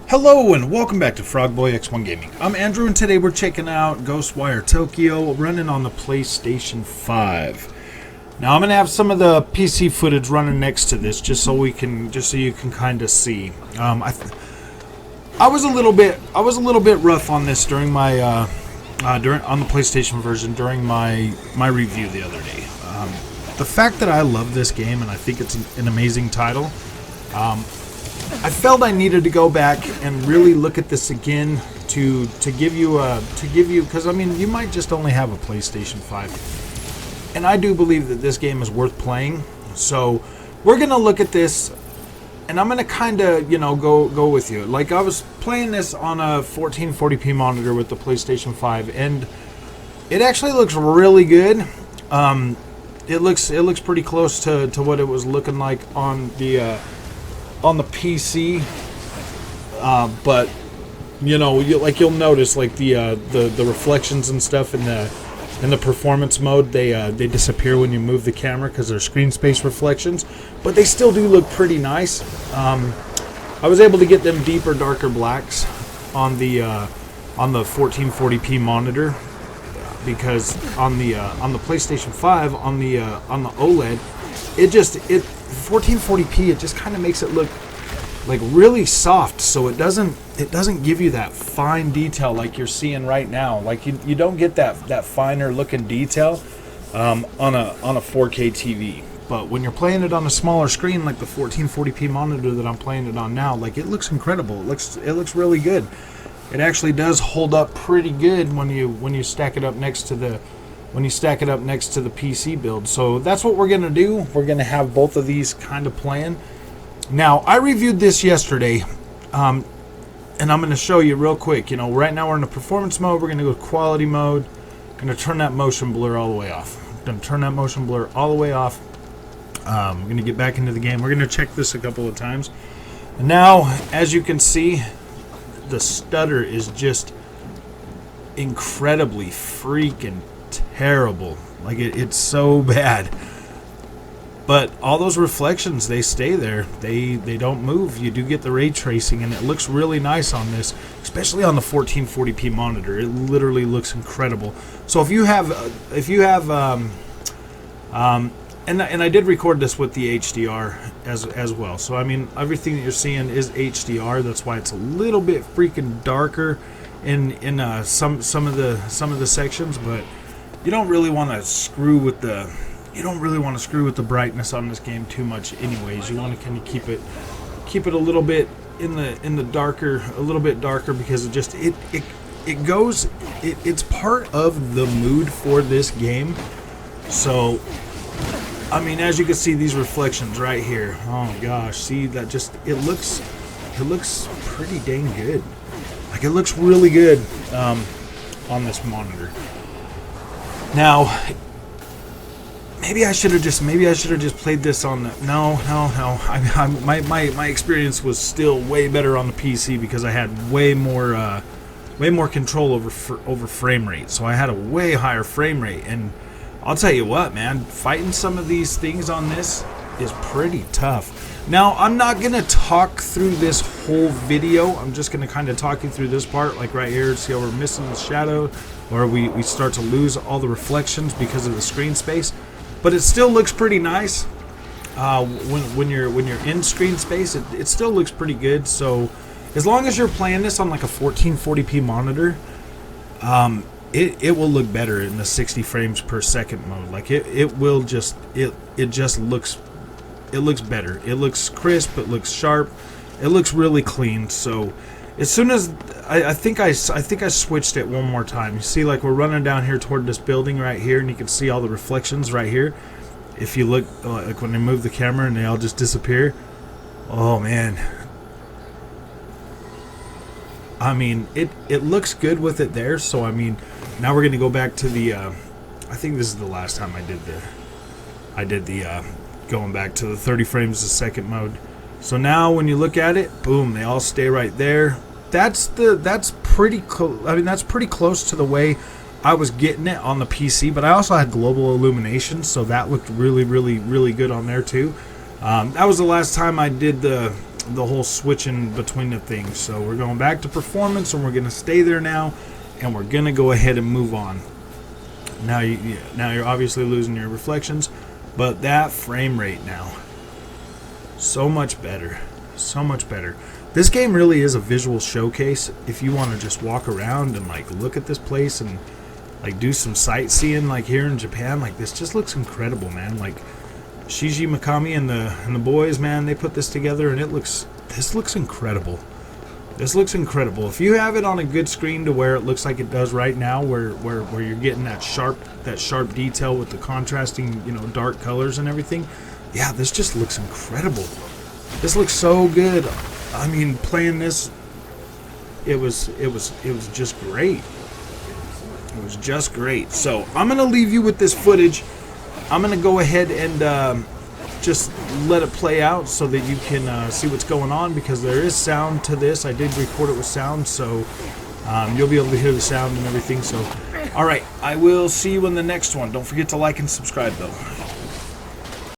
Hello and welcome back to Frogboy X1 Gaming. I'm Andrew and today we're checking out Ghostwire Tokyo running on the PlayStation 5. Now I'm gonna have some of the PC footage running next to this just so you can kind of see. I was a little bit rough on this during my on the PlayStation version during my review the other day. The fact that I love this game and I think it's an amazing title. I felt I needed to go back and really look at this again to give you because I mean you might just only have a PlayStation 5, and I do believe that this game is worth playing. So we're gonna look at this, and I'm gonna kind of go with you. Like I was playing this on a 1440p monitor with the PlayStation 5, and it actually looks really good. It looks pretty close to what it was looking like on the PC, but you'll notice like the reflections and stuff in the performance mode, they disappear when you move the camera because they're screen space reflections, but they still do look pretty nice. I was able to get them deeper, darker blacks on the 1440p monitor because on the PlayStation 5 on the OLED, it 1440p, it just kind of makes it look like really soft, so it doesn't give you that fine detail like you're seeing right now. Like you don't get that finer looking detail on a 4K TV. But when you're playing it on a smaller screen like the 1440p monitor that I'm playing it on now, like it looks incredible. It looks really good. It actually does hold up pretty good when you stack it up next to the PC build. So that's what we're gonna do. We're gonna have both of these kind of playing. Now I reviewed this yesterday, and I'm gonna show you real quick. Right now we're in the performance mode. We're gonna go to quality mode. Gonna turn that motion blur all the way off. We're gonna get back into the game. We're gonna check this a couple of times. And now, as you can see, the stutter is just incredibly freaking terrible. Like it's so bad, but all those reflections, they stay there. They don't move. You do get the ray tracing, and it looks really nice on this, especially on the 1440p monitor. It literally looks incredible. So if you have and I did record this with the HDR as well. So I mean everything that you're seeing is HDR. That's why it's a little bit freaking darker in some of the sections, but you don't really want to screw with the brightness on this game too much anyways. You want to kind of keep it a little bit in the darker, a little bit darker, because it's part of the mood for this game. So I mean, as you can see, these reflections right here, oh gosh, see that, just it looks pretty dang good. Like it looks really good on this monitor. Now, maybe I should have just played this on the no. My experience was still way better on the PC because I had way more control over frame rate. So I had a way higher frame rate, and I'll tell you what, man, fighting some of these things on this is pretty tough. Now, I'm not gonna talk through this whole video. I'm just gonna kind of talk you through this part, like right here. See how we're missing the shadow, or we start to lose all the reflections because of the screen space. But it still looks pretty nice. When you're in screen space, it still looks pretty good. So as long as you're playing this on like a 1440p monitor, it will look better in the 60 frames per second mode. Like it just looks better. It looks crisp, it looks sharp, it looks really clean. So as soon as I think I switched it one more time. You see, like we're running down here toward this building right here, and you can see all the reflections right here. If you look, like when I move the camera and they all just disappear. Oh man, I mean it looks good with it there. So I mean, now we're gonna go back to the I think this is the last time I did the going back to the 30 frames a second mode. So now when you look at it, boom, they all stay right there. That's pretty close. I mean, that's pretty close to the way I was getting it on the PC, but I also had global illumination, so that looked really, really, really good on there too. That was the last time I did the whole switching between the things. So we're going back to performance, and we're going to stay there now, and we're going to go ahead and move on. Now you're obviously losing your reflections, but that frame rate now, so much better, so much better. This game really is a visual showcase. If you want to just walk around and like look at this place and like do some sightseeing, like here in Japan, like this just looks incredible, man. Like Shiji Mikami and the boys, man, they put this together, and this looks incredible. This looks incredible. If you have it on a good screen to where it looks like it does right now, where you're getting that sharp detail with the contrasting, dark colors and everything, yeah, this just looks incredible. This looks so good. I mean, playing this, it was just great. It was just great. So I'm gonna leave you with this footage. I'm gonna go ahead and just let it play out so that you can see what's going on, because there is sound to this. I did record it with sound, so you'll be able to hear the sound and everything. So, all right, I will see you in the next one. Don't forget to like and subscribe, though.